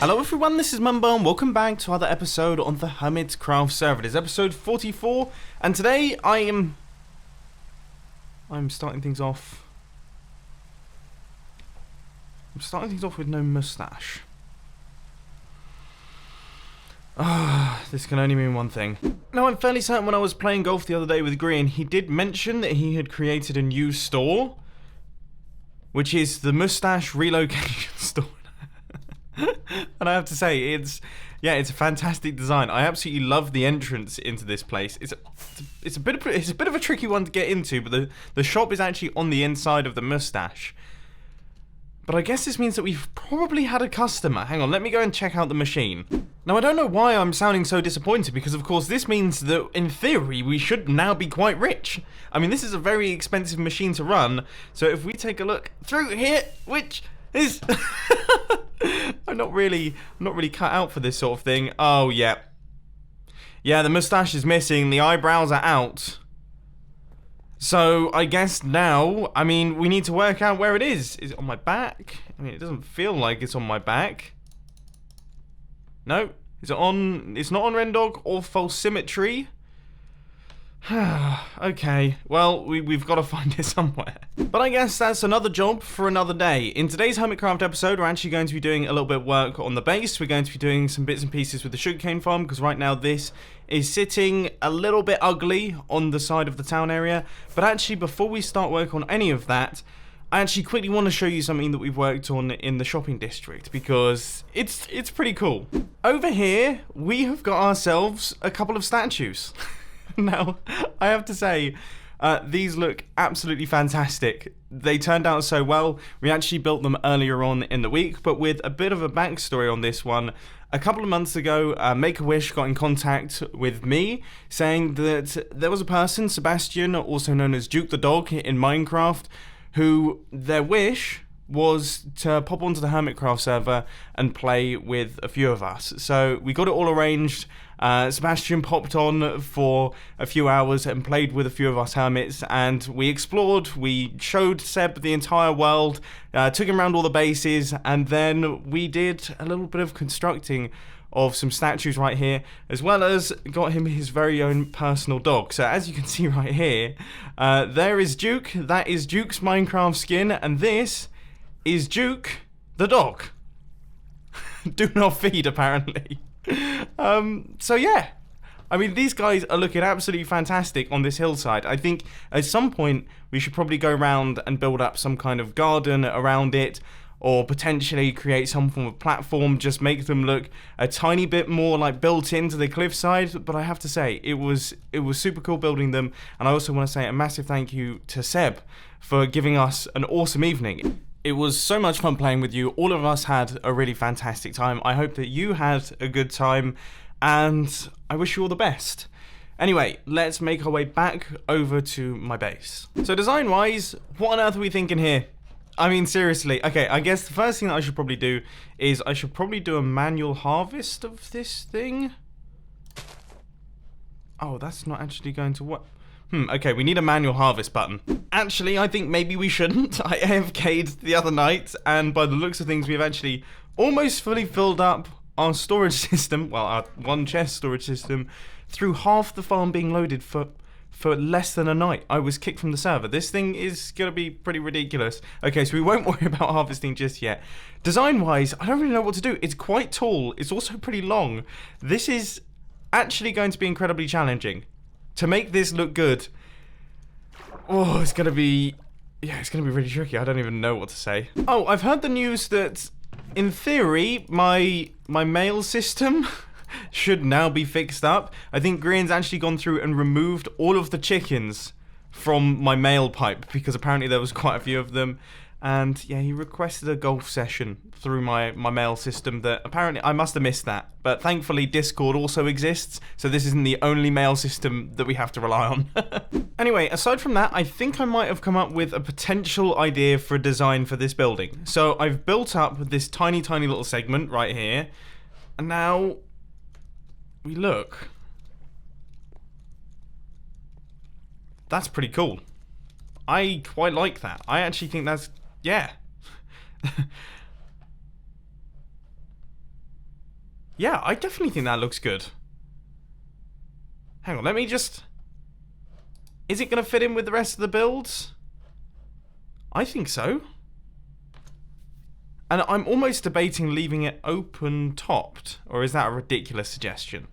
Hello everyone, this is Mumbo and welcome back to another episode on the Hermitcraft server. It is episode 44 and today I'm starting things off. I'm starting things off with no mustache. This can only mean one thing. Now, I'm fairly certain when I was playing golf the other day with Green, he did mention that he had created a new store, which is the Mustache relocation store. And I have to say, it's a fantastic design. I absolutely love the entrance into this place. It's a bit of a tricky one to get into, but the shop is actually on the inside of the Mustache. But I guess this means that we've probably had a customer. Hang on, let me go and check out the machine. Now, I don't know why I'm sounding so disappointed, because of course this means that, in theory, we should now be quite rich. I mean, this is a very expensive machine to run, so if we take a look through here, which is... I'm not really cut out for this sort of thing. Oh, yeah. Yeah, the mustache is missing, the eyebrows are out. So, I guess now, I mean, we need to work out where it is. Is it on my back? I mean, it doesn't feel like it's on my back. No. Is it on... It's not on Rendog or False Symmetry. Okay, well, we've got to find it somewhere. But I guess that's another job for another day. In today's Hermitcraft episode, we're actually going to be doing a little bit of work on the base. We're going to be doing some bits and pieces with the sugarcane farm, because right now this is sitting a little bit ugly on the side of the town area. But actually, before we start work on any of that, I actually quickly want to show you something that we've worked on in the shopping district, because it's pretty cool. Over here, we have got ourselves a couple of statues. Now, I have to say, these look absolutely fantastic. They turned out so well. We actually built them earlier on in the week, but with a bit of a backstory on this one. A couple of months ago, Make-A-Wish got in contact with me, saying that there was a person, Sebastian, also known as Duke the Dog in Minecraft, who their wish was to pop onto the Hermitcraft server and play with a few of us. So we got it all arranged. Sebastian popped on for a few hours and played with a few of us hermits, and we explored, we showed Seb the entire world, took him around all the bases, and then we did a little bit of constructing of some statues right here, as well as got him his very own personal dog. So as you can see right here, there is Duke, that is Duke's Minecraft skin, and this is Duke the dog. Do not feed, apparently. So yeah, I mean, these guys are looking absolutely fantastic on this hillside. I think at some point we should probably go around and build up some kind of garden around it, or potentially create some form of platform, just make them look a tiny bit more like built into the cliffside. But I have to say, it was super cool building them, and I also want to say a massive thank you to Seb for giving us an awesome evening. It was so much fun playing with you. All of us had a really fantastic time. I hope that you had a good time, and I wish you all the best. Anyway, let's make our way back over to my base. So design-wise, what on earth are we thinking here? I mean, seriously. Okay, I guess the first thing that I should probably do is I should probably do a manual harvest of this thing. Oh, that's not actually going to work. Okay, we need a manual harvest button. Actually, I think maybe we shouldn't. I AFK'd the other night, and by the looks of things, we've actually almost fully filled up our storage system, well, our one chest storage system, through half the farm being loaded for less than a night. I was kicked from the server. This thing is gonna be pretty ridiculous. Okay, so we won't worry about harvesting just yet. Design-wise, I don't really know what to do. It's quite tall. It's also pretty long. This is actually going to be incredibly challenging. To make this look good, oh, it's gonna be really tricky. I don't even know what to say. Oh, I've heard the news that, in theory, my mail system should now be fixed up. I think Green's actually gone through and removed all of the chickens from my mail pipe, because apparently there was quite a few of them. And yeah, he requested a golf session through my mail system that apparently I must have missed that. But thankfully Discord also exists, so this isn't the only mail system that we have to rely on. Anyway, aside from that, I think I might have come up with a potential idea for a design for this building. So I've built up this tiny little segment right here, and now we look. That's pretty cool. I quite like that. I actually think that's... yeah. Yeah, I definitely think that looks good. Hang on, let me just... Is it going to fit in with the rest of the builds? I think so. And I'm almost debating leaving it open-topped. Or is that a ridiculous suggestion?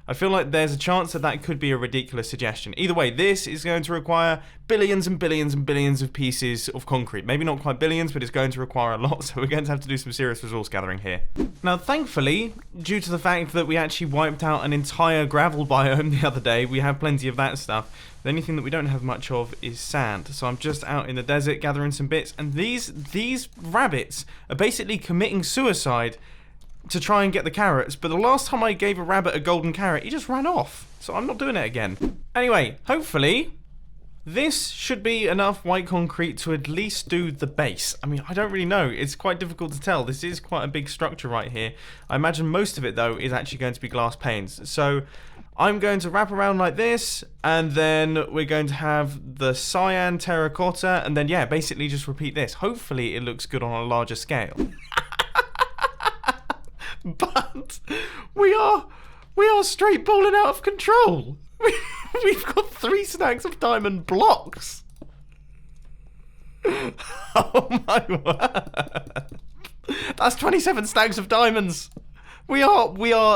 I feel like there's a chance that that could be a ridiculous suggestion. Either way, this is going to require billions and billions and billions of pieces of concrete. Maybe not quite billions, but it's going to require a lot, so we're going to have to do some serious resource gathering here. Now, thankfully, due to the fact that we actually wiped out an entire gravel biome the other day, we have plenty of that stuff. The only thing that we don't have much of is sand. So I'm just out in the desert gathering some bits, and these rabbits are basically committing suicide to try and get the carrots, but the last time I gave a rabbit a golden carrot, he just ran off. So I'm not doing it again. Anyway, hopefully, this should be enough white concrete to at least do the base. I mean, I don't really know. It's quite difficult to tell. This is quite a big structure right here. I imagine most of it, though, is actually going to be glass panes. So I'm going to wrap around like this, and then we're going to have the cyan terracotta, and then, yeah, basically just repeat this. Hopefully, it looks good on a larger scale. But we are straight balling out of control. We've got 3 stacks of diamond blocks. Oh my word. That's 27 stacks of diamonds. We are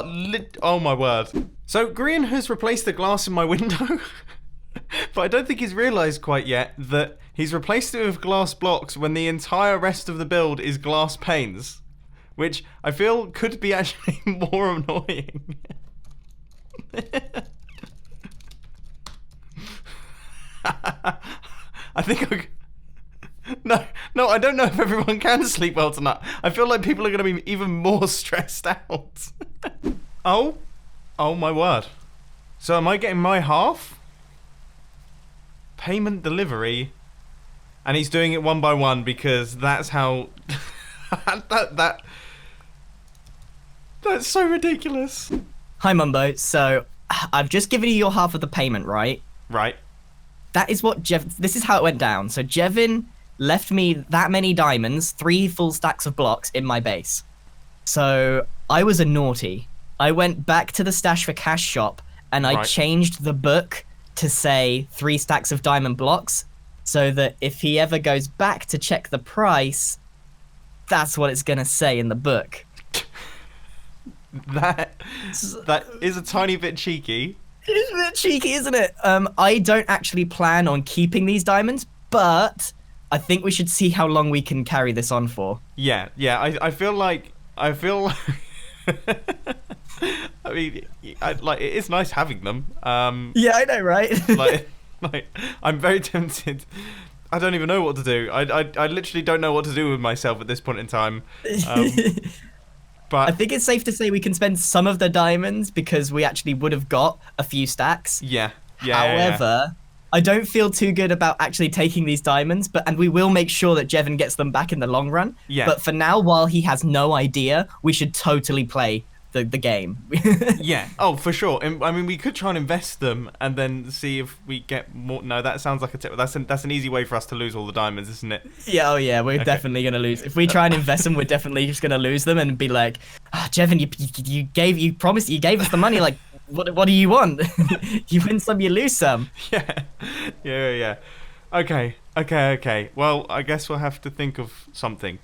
lit. Oh my word. So Green has replaced the glass in my window. But I don't think he's realised quite yet that he's replaced it with glass blocks when the entire rest of the build is glass panes. Which I feel could be actually more annoying. I think No, I don't know if everyone can sleep well tonight. I feel like people are going to be even more stressed out. Oh my word. So am I getting my half? Payment delivery. And he's doing it one by one because that's how... That's so ridiculous. Hi, Mumbo. So, I've just given you your half of the payment, right? Right. That is what this is how it went down. So, Jevin left me that many diamonds, 3 full stacks of blocks in my base. So, I was a naughty. I went back to the Stash for Cash shop, and I changed the book to say 3 stacks of diamond blocks, so that if he ever goes back to check the price, that's what it's going to say in the book. That is a tiny bit cheeky. It is a bit cheeky, isn't it? I don't actually plan on keeping these diamonds, but I think we should see how long we can carry this on for. Yeah. I feel like I mean, like it is nice having them. Yeah, I know, right? like I'm very tempted. I don't even know what to do. I literally don't know what to do with myself at this point in time. But I think it's safe to say we can spend some of the diamonds because we actually would have got a few stacks. Yeah. However, I don't feel too good about actually taking these diamonds, and we will make sure that Jevin gets them back in the long run. Yeah. But for now, while he has no idea, we should totally play the game. Yeah. Oh, for sure. I mean, we could try and invest them and then see if we get more. No, that sounds like that's an easy way for us to lose all the diamonds, isn't it? Yeah. Oh, yeah. We're definitely gonna lose. If we try and invest them, we're definitely just gonna lose them and be like, Jevin, you promised you gave us the money. Like, what do you want? You win some, you lose some. Yeah. Okay. Well, I guess we'll have to think of something.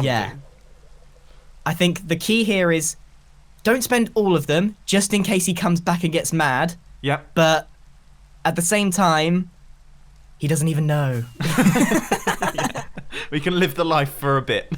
Yeah. I think the key here is don't spend all of them just in case he comes back and gets mad. Yep. But at the same time, he doesn't even know. Yeah. We can live the life for a bit.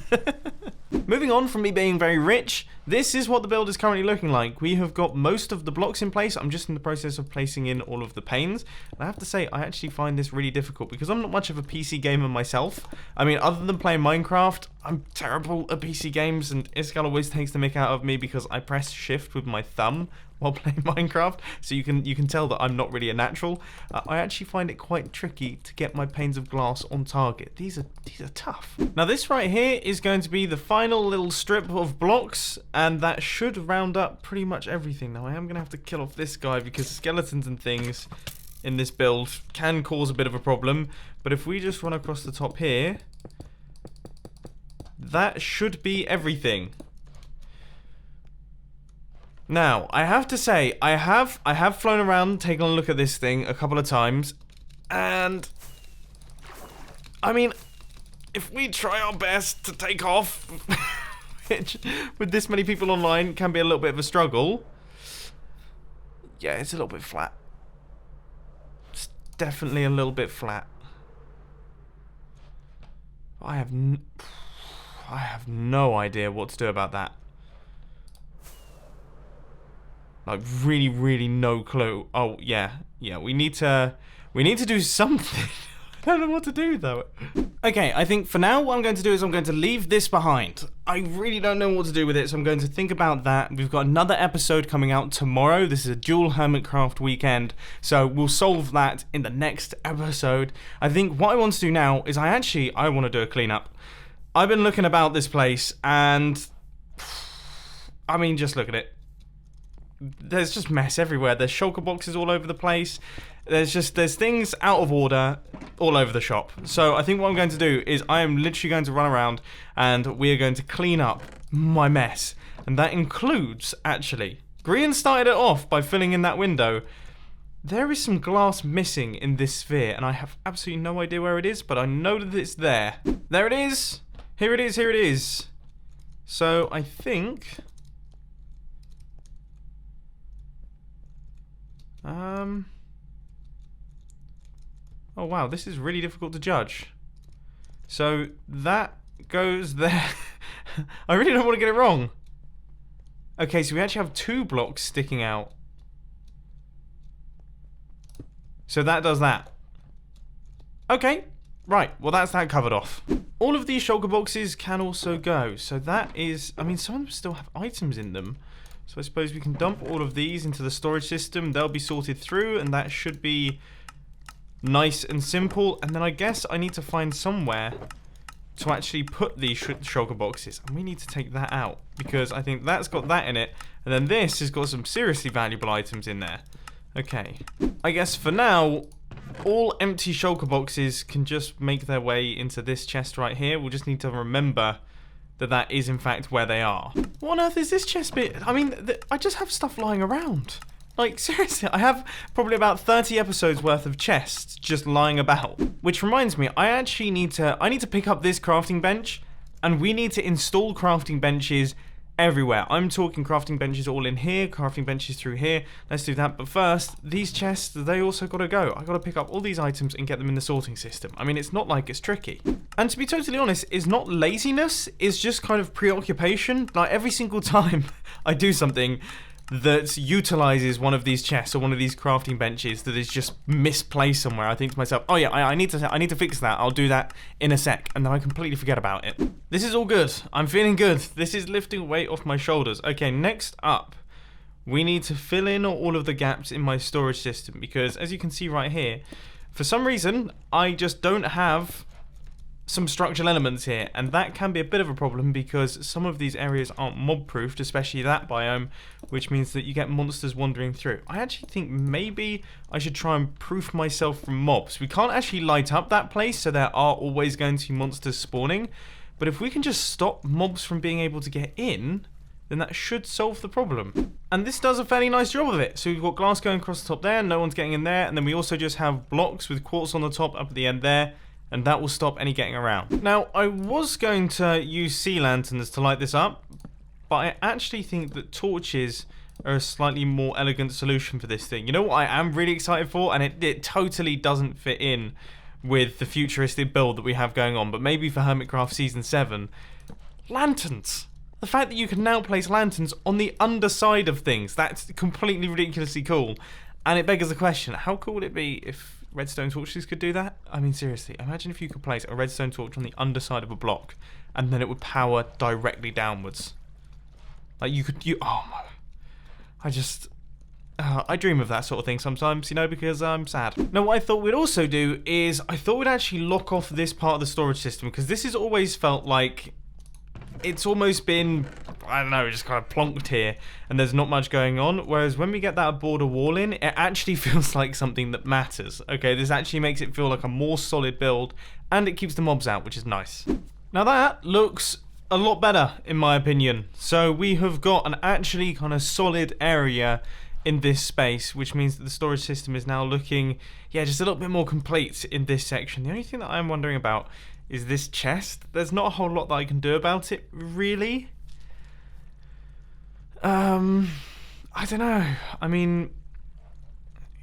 Moving on from me being very rich, this is what the build is currently looking like. We have got most of the blocks in place. I'm just in the process of placing in all of the panes. And I have to say, I actually find this really difficult because I'm not much of a PC gamer myself. I mean, other than playing Minecraft, I'm terrible at PC games, and Iskall always takes the mick out of me because I press shift with my thumb while playing Minecraft, so you can tell that I'm not really a natural. I actually find it quite tricky to get my panes of glass on target. These are tough. Now this right here is going to be the final little strip of blocks, and that should round up pretty much everything. Now I am going to have to kill off this guy because skeletons and things in this build can cause a bit of a problem, but if we just run across the top here, that should be everything. Now, I have to say, I have flown around, taken a look at this thing a couple of times, and I mean, if we try our best to take off, which with this many people online can be a little bit of a struggle. Yeah, it's a little bit flat. It's definitely a little bit flat. I have no idea what to do about that. Like, really no clue. Oh, yeah, we need to do something. I don't know what to do, though. Okay, I think for now, what I'm going to do is I'm going to leave this behind. I really don't know what to do with it, so I'm going to think about that. We've got another episode coming out tomorrow. This is a dual Hermitcraft weekend, so we'll solve that in the next episode. I think what I want to do now is I want to do a cleanup. I've been looking about this place, and I mean, just look at it. There's just mess everywhere. There's shulker boxes all over the place. There's things out of order all over the shop. So I think what I'm going to do is I am literally going to run around and we are going to clean up my mess. And that includes, actually, Brian started it off by filling in that window. There is some glass missing in this sphere, and I have absolutely no idea where it is, but I know that it's there. There it is. Here it is, here it is. So I think... Oh wow, this is really difficult to judge. So that goes there. I really don't want to get it wrong. Okay, so we actually have 2 blocks sticking out. So that does that. Okay, right, well that's that covered off. All of these shulker boxes can also go. So that is, I mean, some of them still have items in them. So I suppose we can dump all of these into the storage system. They'll be sorted through, and that should be nice and simple. And then I guess I need to find somewhere to actually put these shulker boxes. And we need to take that out, because I think that's got that in it. And then this has got some seriously valuable items in there. Okay. I guess for now, all empty shulker boxes can just make their way into this chest right here. We'll just need to remember that is in fact where they are. What on earth is this chest bit? I mean, I just have stuff lying around. Like, seriously, I have probably about 30 episodes worth of chests just lying about. Which reminds me, I actually need to pick up this crafting bench, and we need to install crafting benches everywhere. I'm talking crafting benches all in here, crafting benches through here. Let's do that. But first, these chests, they also got to go. I got to pick up all these items and get them in the sorting system. I mean, it's not like it's tricky. And to be totally honest, it's not laziness, it's just kind of preoccupation. Like, every single time I do something that utilizes one of these chests or one of these crafting benches that is just misplaced somewhere, I think to myself, oh yeah, I need to fix that. I'll do that in a sec, and then I completely forget about it. This is all good. I'm feeling good. This is lifting weight off my shoulders. Okay, next up, we need to fill in all of the gaps in my storage system, because as you can see right here, for some reason, I just don't have some structural elements here, and that can be a bit of a problem because some of these areas aren't mob proofed, especially that biome, which means that you get monsters wandering through. I actually think maybe I should try and proof myself from mobs. We can't actually light up that place, so there are always going to be monsters spawning, but if we can just stop mobs from being able to get in, then that should solve the problem. And this does a fairly nice job of it. So we've got glass going across the top there, no one's getting in there, and then we also just have blocks with quartz on the top up at the end there, and that will stop any getting around. Now, I was going to use sea lanterns to light this up, but I actually think that torches are a slightly more elegant solution for this thing. You know what I am really excited for? And it totally doesn't fit in with the futuristic build that we have going on, but maybe for Hermitcraft Season 7. Lanterns! The fact that you can now place lanterns on the underside of things, that's completely ridiculously cool. And it beggars the question, how cool would it be if redstone torches could do that? I mean, seriously, imagine if you could place a redstone torch on the underside of a block and then it would power directly downwards. Like, oh my, I dream of that sort of thing sometimes, you know, because I'm sad. Now, what I thought we'd also do is, I thought we'd actually lock off this part of the storage system, because this has always felt like it's almost been, I don't know, just kind of plonked here and there's not much going on, whereas when we get that border wall in, it actually feels like something that matters. Okay, this actually makes it feel like a more solid build, and it keeps the mobs out, which is nice. Now that looks a lot better, in my opinion. So we have got an actually kind of solid area in this space, which means that the storage system is now looking, yeah, just a little bit more complete in this section. The only thing that I'm wondering about is this chest. There's not a whole lot that I can do about it, really. I don't know. I mean,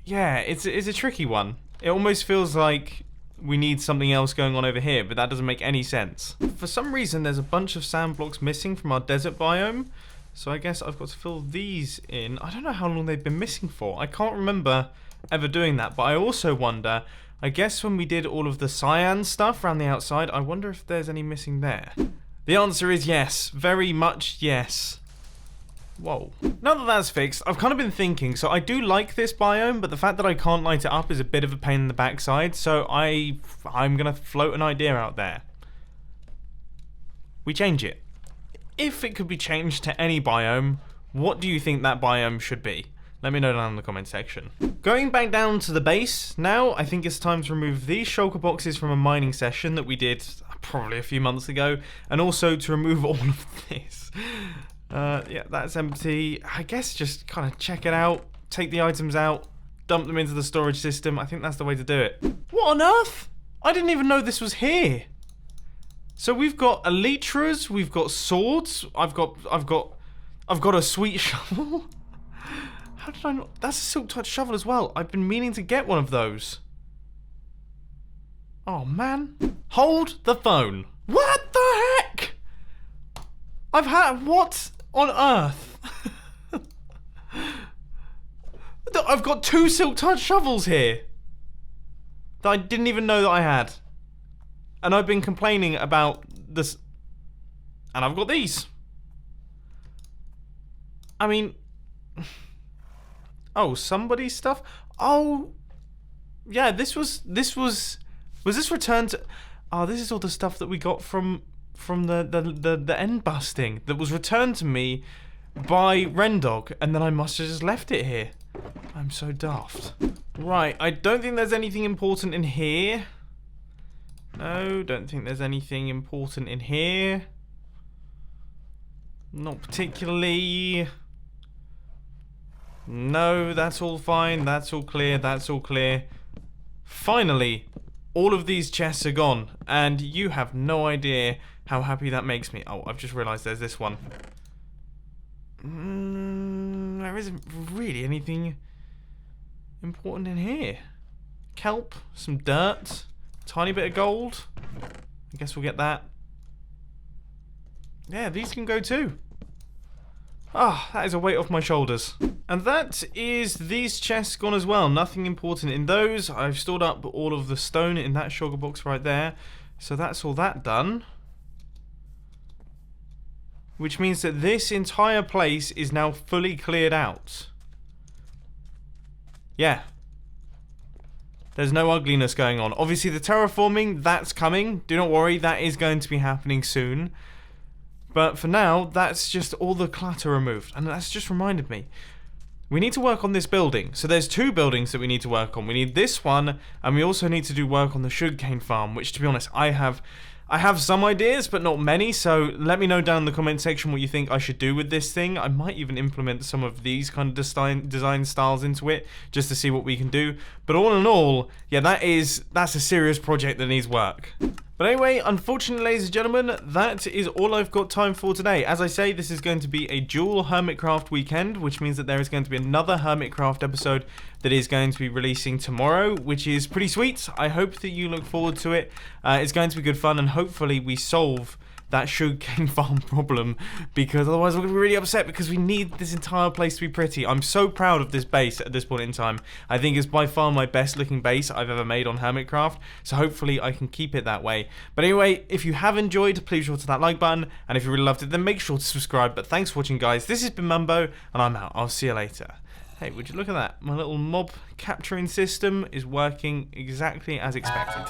yeah, it's a tricky one. It almost feels like we need something else going on over here, but that doesn't make any sense. For some reason, there's a bunch of sand blocks missing from our desert biome, so I guess I've got to fill these in. I don't know how long they've been missing for. I can't remember ever doing that, but I also wonder, I guess when we did all of the cyan stuff around the outside, I wonder if there's any missing there. The answer is yes, very much yes. Whoa. Now that that's fixed, I've kind of been thinking, so I do like this biome, but the fact that I can't light it up is a bit of a pain in the backside, so I'm gonna float an idea out there. We change it. If it could be changed to any biome, what do you think that biome should be? Let me know down in the comment section. Going back down to the base, now I think it's time to remove these shulker boxes from a mining session that we did probably a few months ago, and also to remove all of this. Yeah, that's empty. I guess just kind of check it out, take the items out, dump them into the storage system. I think that's the way to do it. What on earth? I didn't even know this was here. So we've got elytras, we've got swords, I've got a sweet shovel. How did I not? That's a silk touch shovel as well. I've been meaning to get one of those. Oh man. Hold the phone. What the heck? I've had, what on earth? I've got 2 silk touch shovels here that I didn't even know that I had. And I've been complaining about this. And I've got these. I mean, oh, somebody's stuff? Oh, yeah, was this returned to, oh, this is all the stuff that we got from the end busting that was returned to me by Rendog, and then I must have just left it here. I'm so daft. Right, I don't think there's anything important in here. No, don't think there's anything important in here. Not particularly. No, that's all fine. That's all clear. That's all clear. Finally, all of these chests are gone, and you have no idea how happy that makes me. Oh, I've just realised there's this one. There isn't really anything important in here. Kelp, some dirt, tiny bit of gold. I guess we'll get that. Yeah, these can go too. Ah, that is a weight off my shoulders. And that is these chests gone as well. Nothing important in those. I've stored up all of the stone in that sugar box right there. So that's all that done. Which means that this entire place is now fully cleared out. Yeah. There's no ugliness going on. Obviously the terraforming, that's coming. Do not worry, that is going to be happening soon. But for now, that's just all the clutter removed. And that's just reminded me. We need to work on this building. So there's 2 buildings that we need to work on. We need this one, and we also need to do work on the sugarcane farm, which, to be honest, I have some ideas, but not many, so let me know down in the comment section what you think I should do with this thing. I might even implement some of these kind of design styles into it, just to see what we can do. But all in all, yeah, that's a serious project that needs work. But anyway, unfortunately, ladies and gentlemen, that is all I've got time for today. As I say, this is going to be a dual Hermitcraft weekend, which means that there is going to be another Hermitcraft episode that is going to be releasing tomorrow, which is pretty sweet. I hope that you look forward to it. It's going to be good fun, and hopefully we solve that sugarcane farm problem, because otherwise we're going to be really upset, because we need this entire place to be pretty. I'm so proud of this base at this point in time. I think it's by far my best looking base I've ever made on Hermitcraft, so hopefully I can keep it that way. But anyway, if you have enjoyed, please sure to that like button, and if you really loved it, then make sure to subscribe. But thanks for watching, guys. This has been Mumbo, and I'm out. I'll see you later. Hey, would you look at that? My little mob capturing system is working exactly as expected.